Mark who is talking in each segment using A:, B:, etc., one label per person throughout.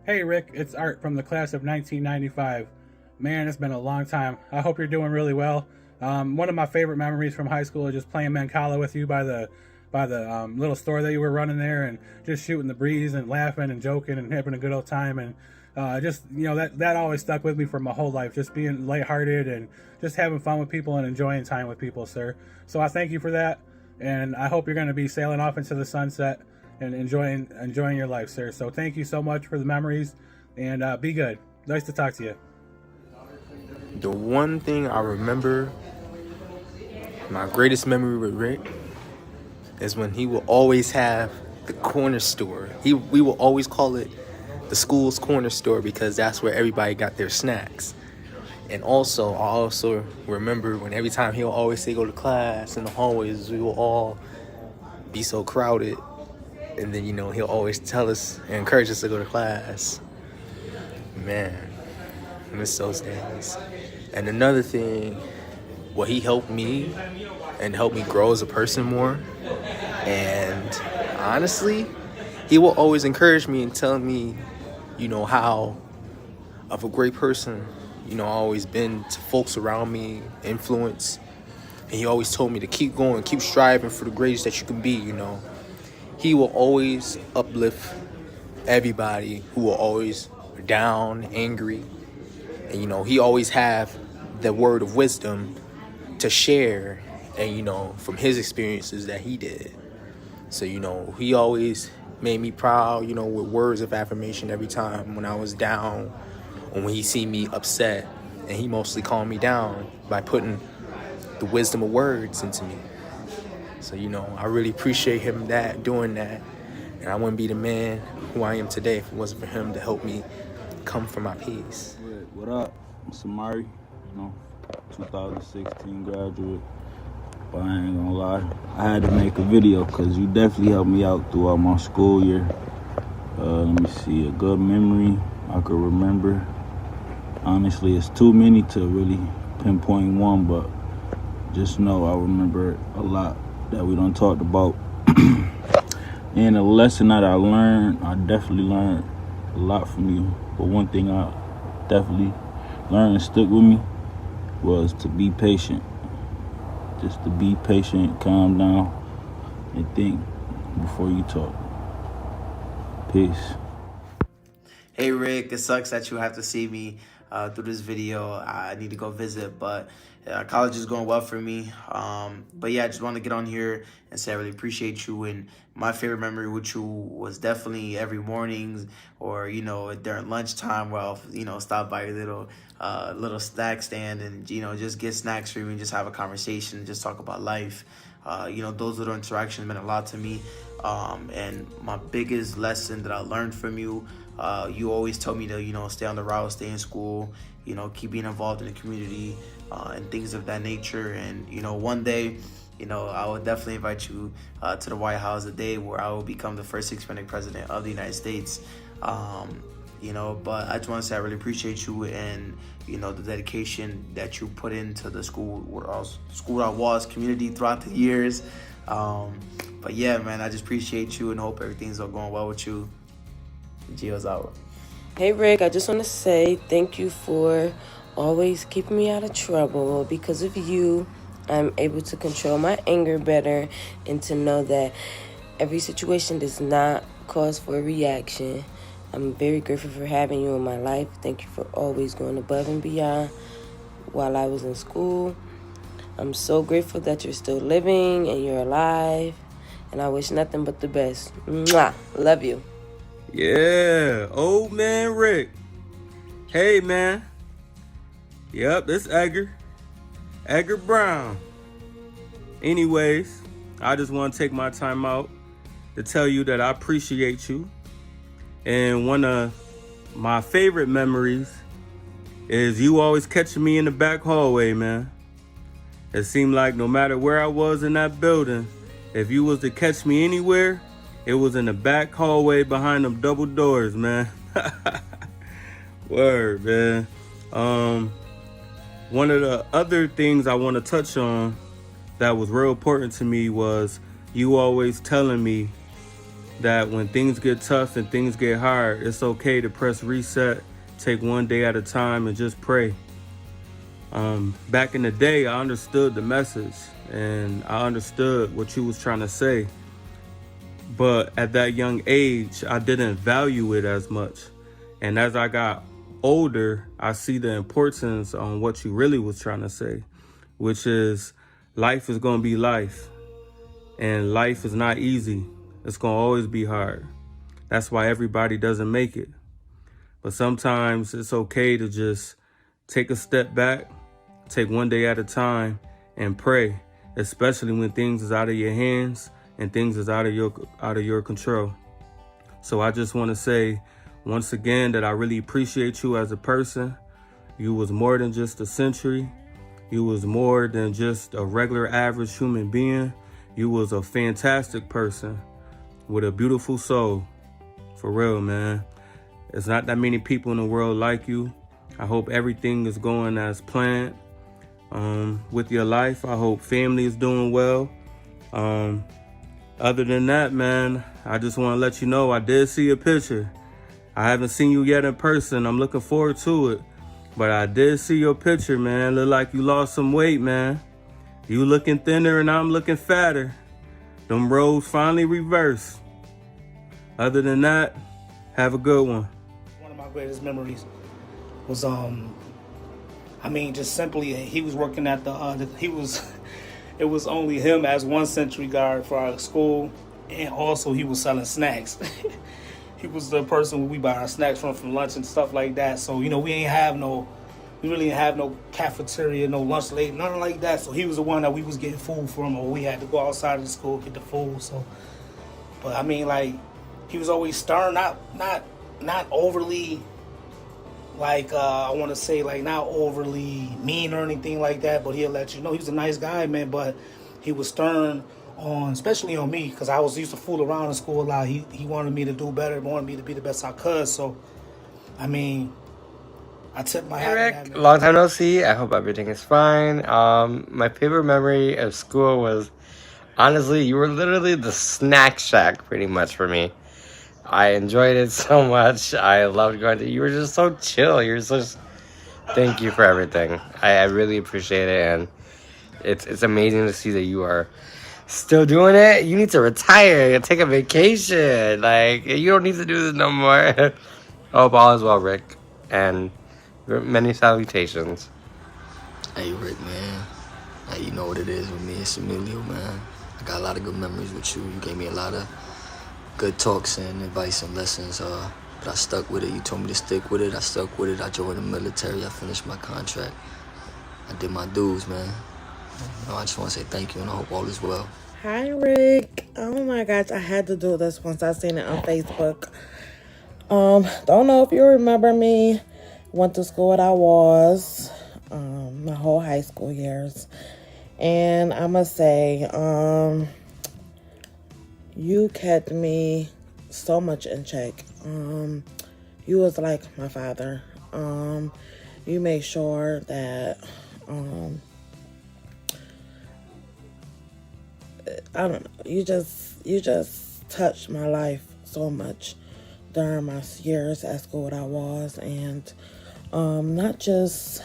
A: Hey Rick, it's Art from the class of 1995. Man, it's been a long time. I hope you're doing really well. One of my favorite memories from high school is just playing Mancala with you by the little store that you were running there, and just shooting the breeze and laughing and joking and having a good old time. And just that always stuck with me for my whole life. Just being lighthearted and just having fun with people and enjoying time with people, sir. So I thank you for that, and I hope you're going to be sailing off into the sunset and enjoying your life, sir. So thank you so much for the memories, and be good. Nice to talk to you.
B: The one thing I remember, my greatest memory with Rick, is when he will always have the corner store. We will always call it the school's corner store because that's where everybody got their snacks. And also, I also remember when every time he'll always say go to class in the hallways, we will all be so crowded. And then, he'll always tell us and encourage us to go to class. Man, I miss those days. And another thing, he helped me and helped me grow as a person more. And honestly, he will always encourage me and tell me, how of a great person, I always been to folks around me, influence. And he always told me to keep going, keep striving for the greatest that you can be, He will always uplift everybody who are always down, angry. And, he always have the word of wisdom to share and, from his experiences that he did. So, he always made me proud, with words of affirmation every time when I was down or when he see me upset. And he mostly calmed me down by putting the wisdom of words into me. So, I really appreciate him doing that. And I wouldn't be the man who I am today if it wasn't for him to help me come for my peace.
C: What up? I'm Samari, 2016 graduate. But I ain't gonna lie, I had to make a video because you definitely helped me out throughout my school year. Let me see, a good memory I could remember. Honestly, it's too many to really pinpoint one, but just know I remember a lot that we done talked about. And a lesson that I definitely learned a lot from you. But one thing I definitely learned and stuck with me was to be patient. Just to be patient, calm down, and think before you talk. Peace.
D: Hey Rick, it sucks that you have to see me through this video. I need to go visit, but college is going well for me. But yeah, I just want to get on here and say I really appreciate you. And my favorite memory with you was definitely every morning or, during lunchtime where I'll, stop by your little snack stand and, just get snacks for you and just have a conversation and just talk about life. Those little interactions meant a lot to me. And my biggest lesson that I learned from you, you always told me to, stay on the route, stay in school, keep being involved in the community, and things of that nature. And, one day, I will definitely invite you to the White House, a day where I will become the first Hispanic president of the United States. But I just want to say I really appreciate you and, the dedication that you put into the school where I was community throughout the years. But yeah, man, I just appreciate you and hope everything's all going well with you. Gio's out.
E: Hey Rick, I just want to say thank you for always keeping me out of trouble. Because of you, I'm able to control my anger better and to know that every situation does not cause for a reaction. I'm very grateful for having you in my life. Thank you for always going above and beyond while I was in school. I'm so grateful that you're still living and you're alive. And I wish nothing but the best. Mwah. Love you.
F: Yeah, old man Rick. Hey, man. Yep, this Edgar Brown. Anyways, I just want to take my time out to tell you that I appreciate you. And one of my favorite memories is you always catching me in the back hallway, man. It seemed like no matter where I was in that building, if you was to catch me anywhere, it was in the back hallway behind them double doors, man. Word, man. One of the other things I want to touch on that was real important to me was you always telling me that when things get tough and things get hard, it's okay to press reset, take one day at a time, and just pray. Back in the day, I understood the message and I understood what you was trying to say. But at that young age, I didn't value it as much. And as I got older, I see the importance on what you really was trying to say, which is life is going to be life. And life is not easy. It's going to always be hard. That's why everybody doesn't make it. But sometimes it's okay to just take a step back, take one day at a time, and pray, especially when things is out of your hands and things is out of your control. So I just want to say once again that I really appreciate you as a person. You was more than just a century. You was more than just a regular average human being. You was a fantastic person with a beautiful soul. For real, man. There's not that many people in the world like you. I hope everything is going as planned with your life. I hope family is doing well. Other than that, man, I just want to let you know I did see a picture. I haven't seen you yet in person. I'm looking forward to it. But I did see your picture, man. Look like you lost some weight, man. You looking thinner and I'm looking fatter. Them roles finally reversed. Other than that, have a good one.
G: One of my greatest memories was, just simply, he was working at it was only him as one century guard for our school, and also he was selling snacks. He was the person we buy our snacks from lunch and stuff like that. So, we really didn't have no cafeteria, no lunch late, nothing like that. So he was the one that we was getting food from, or we had to go outside of the school get the food. So, but he was always stern, not overly, I want to say, not overly mean or anything like that, but he'll let you know he was a nice guy, man, but he was stern especially on me, because I was used to fool around in school a lot. He wanted me to do better, wanted me to be the best I could, so, I tipped my hat.
H: Hey Rick, long time no see. I hope everything is fine. My favorite memory of school was, honestly, you were literally the snack shack pretty much for me. I enjoyed it so much. I loved going to. You were just so chill. Thank you for everything. I really appreciate it, and it's amazing to see that you are still doing it. You need to retire, take a vacation. You don't need to do this no more. I hope all is well, Rick, and many salutations.
I: Hey, Rick, man. Hey, you know what it is with me. It's Emilio, man. I got a lot of good memories with you. You gave me a lot of good talks and advice and lessons, but I stuck with it. You told me to stick with it. I stuck with it. I joined the military. I finished my contract. I did my dues, man. I just want to say thank you, and I hope all is well.
J: Hi, Rick. Oh my gosh, I had to do this once I seen it on Facebook. Don't know if you remember me. Went to school at I was my whole high school years, and I must say, you kept me so much in check. You was like my father. You made sure that I don't know. You just touched my life so much during my years at school that I was, and not just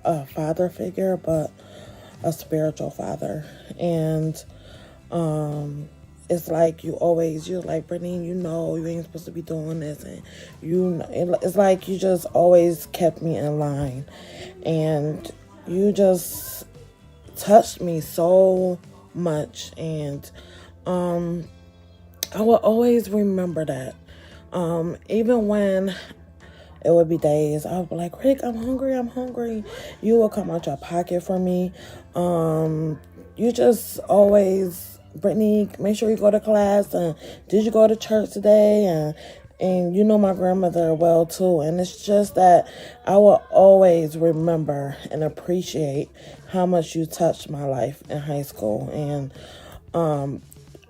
J: a father figure, but a spiritual father. And it's like you're like, Brittany, you ain't supposed to be doing this, and it's like you just always kept me in line, and you just touched me so much, and I will always remember that. Even when it would be days, I would be like, Rick, I'm hungry. You will come out your pocket for me. You just always, Brittany, make sure you go to class, and did you go to church today? And you know my grandmother well too, and it's just that I will always remember and appreciate how much you touched my life in high school. And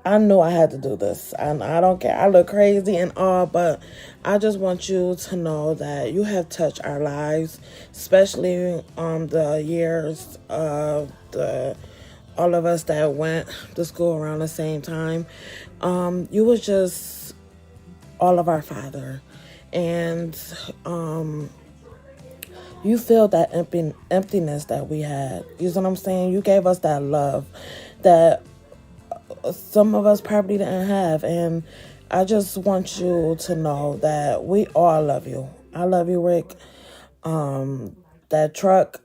J: I knew I had to do this, and I don't care, I look crazy and all, but I just want you to know that you have touched our lives, especially the years of the all of us that went to school around the same time. You was just all of our father. And you feel that emptiness that we had. You know what I'm saying? You gave us that love that some of us probably didn't have. And I just want you to know that we all love you. I love you, Rick. That truck,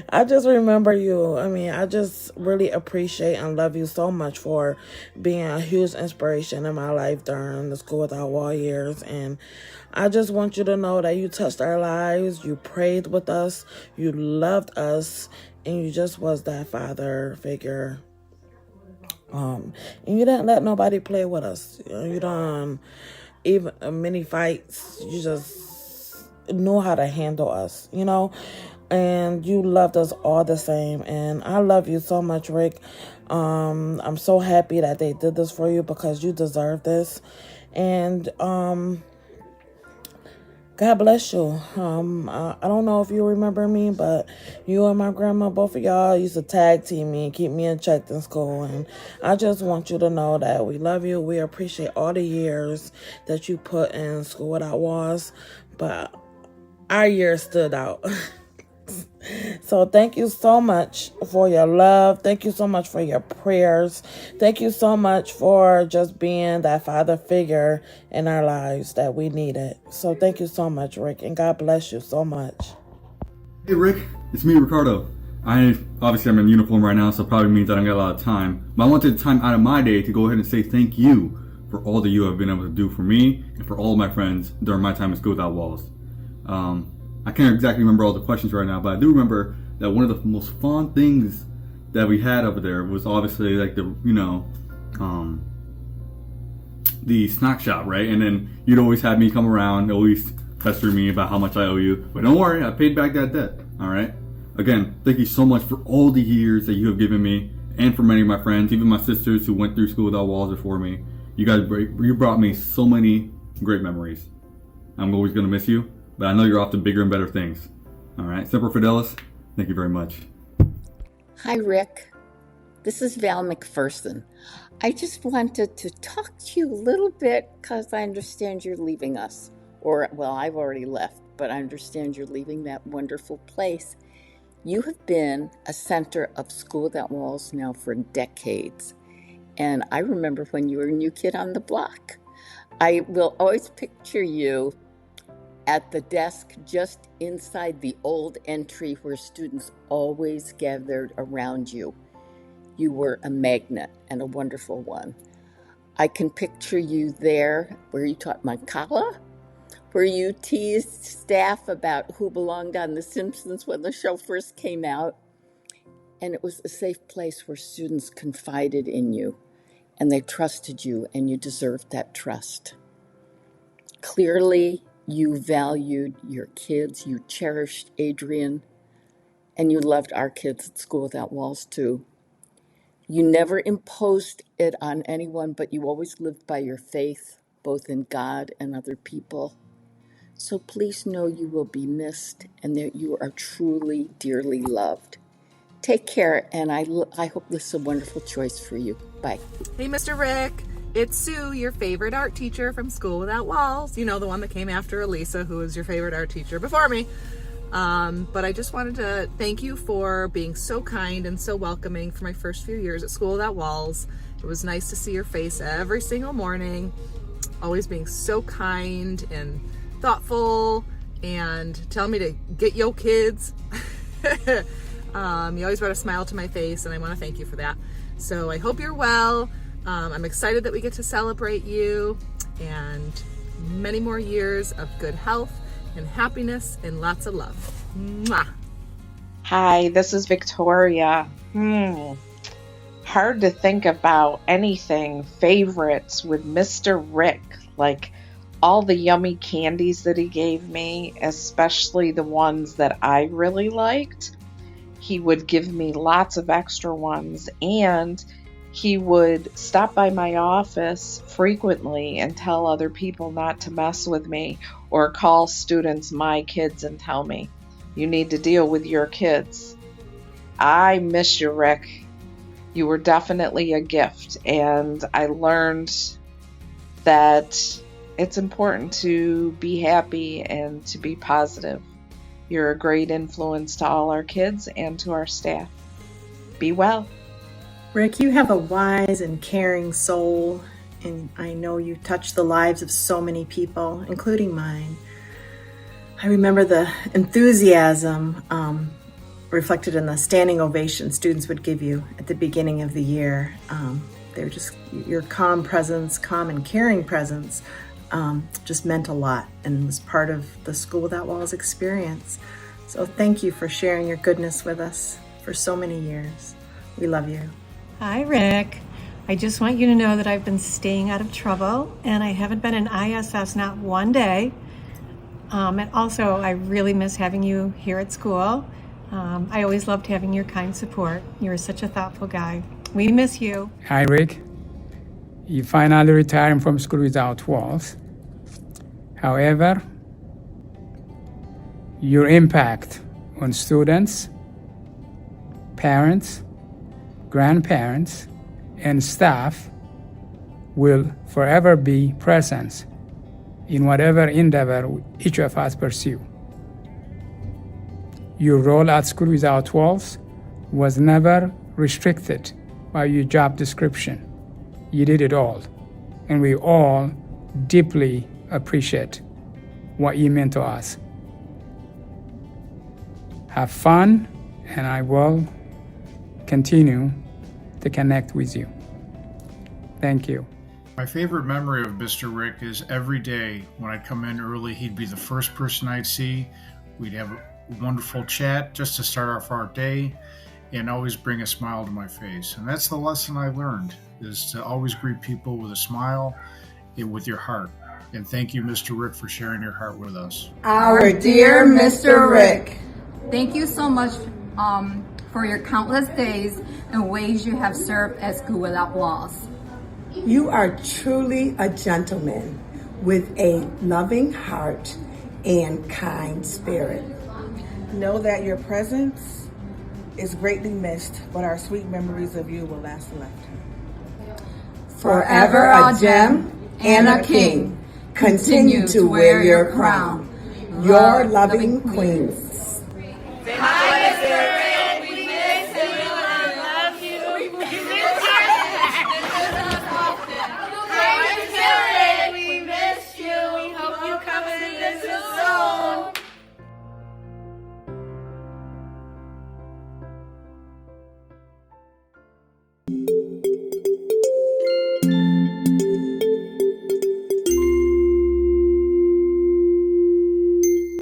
J: I just remember you. I mean, I just really appreciate and love you so much for being a huge inspiration in my life during the School Without Wall years. And I just want you to know that you touched our lives, you prayed with us, you loved us, and you just was that father figure. And you didn't let nobody play with us. You don't even many fights. You just knew how to handle us, you know, and you loved us all the same. And I love you so much, Rick. I'm so happy that they did this for you because you deserve this. And God bless you. I don't know if you remember me, but you and my grandma, both of y'all used to tag team me and keep me in check in school. And I just want you to know that we love you. We appreciate all the years that you put in School Without Walls. But our year stood out. So thank you so much for your love. Thank you so much for your prayers. Thank you so much for just being that father figure in our lives that we needed. So thank you so much, Rick, and God bless you so much.
K: Hey Rick, it's me, Ricardo. Obviously I'm in uniform right now, so it probably means I don't got a lot of time. But I want to take the time out of my day to go ahead and say thank you for all that you have been able to do for me and for all of my friends during my time at School Without Walls. I can't exactly remember all the questions right now, but I do remember that one of the most fun things that we had over there was obviously like the snack shop, right? And then you'd always have me come around, always pestering me about how much I owe you. But don't worry, I paid back that debt, all right? Again, thank you so much for all the years that you have given me and for many of my friends, even my sisters who went through School Without Walls before me. You brought me so many great memories. I'm always going to miss you. But I know you're off to bigger and better things. All right, Semper Fidelis, thank you very much.
L: Hi, Rick. This is Val McPherson. I just wanted to talk to you a little bit because I understand you're leaving us. Well, I've already left, but I understand you're leaving that wonderful place. You have been a center of School Without Walls now for decades. And I remember when you were a new kid on the block. I will always picture you at the desk just inside the old entry where students always gathered around you. You were a magnet and a wonderful one. I can picture you there where you taught Mancala, where you teased staff about who belonged on The Simpsons when the show first came out. And it was a safe place where students confided in you and they trusted you, and you deserved that trust. Clearly, you valued your kids, you cherished Adrian, and you loved our kids at School Without Walls too. You never imposed it on anyone, but you always lived by your faith, both in God and other people. So please know you will be missed and that you are truly, dearly loved. Take care, and I hope this is a wonderful choice for you. Bye.
M: Hey, Mr. Rick. It's Sue, your favorite art teacher from School Without Walls. You know, the one that came after Elisa, who was your favorite art teacher before me. But I just wanted to thank you for being so kind and so welcoming for my first few years at School Without Walls. It was nice to see your face every single morning, always being so kind and thoughtful and telling me to get yo kids. You always brought a smile to my face, and I want to thank you for that. So I hope you're well. I'm excited that we get to celebrate you and many more years of good health and happiness and lots of love. Mwah.
N: Hi, this is Victoria. Hard to think about anything favorites with Mr. Rick, like all the yummy candies that he gave me, especially the ones that I really liked. He would give me lots of extra ones, and he would stop by my office frequently and tell other people not to mess with me, or call students my kids and tell me, you need to deal with your kids. I miss you, Rick. You were definitely a gift, and I learned that it's important to be happy and to be positive. You're a great influence to all our kids and to our staff. Be well.
O: Rick, you have a wise and caring soul, and I know you touch the lives of so many people, including mine. I remember the enthusiasm reflected in the standing ovation students would give you at the beginning of the year. They were just, your calm presence, calm and caring presence, just meant a lot and was part of the School Without Walls experience. So thank you for sharing your goodness with us for so many years. We love you.
P: Hi, Rick. I just want you to know that I've been staying out of trouble and I haven't been in ISS not one day. And also, I really miss having you here at school. I always loved having your kind support. You were such a thoughtful guy. We miss you.
Q: Hi, Rick. You finally retired from School Without Walls. However, your impact on students, parents, grandparents, and staff will forever be present in whatever endeavor each of us pursue. Your role at School Without Walls was never restricted by your job description. You did it all, and we all deeply appreciate what you meant to us. Have fun, and I will continue to connect with you. Thank you.
R: My favorite memory of Mr. Rick is every day when I'd come in early, he'd be the first person I'd see. We'd have a wonderful chat just to start off our day and always bring a smile to my face. And that's the lesson I learned, is to always greet people with a smile and with your heart. And thank you, Mr. Rick, for sharing your heart with us.
S: Our dear Mr. Rick, thank you so much for your countless days and ways you have served at School Without Walls.
T: You are truly a gentleman with a loving heart and kind spirit.
J: Know that your presence is greatly missed, but our sweet memories of you will last a lifetime.
S: Forever a gem and a king, continue to wear your crown.
T: Your loving queens.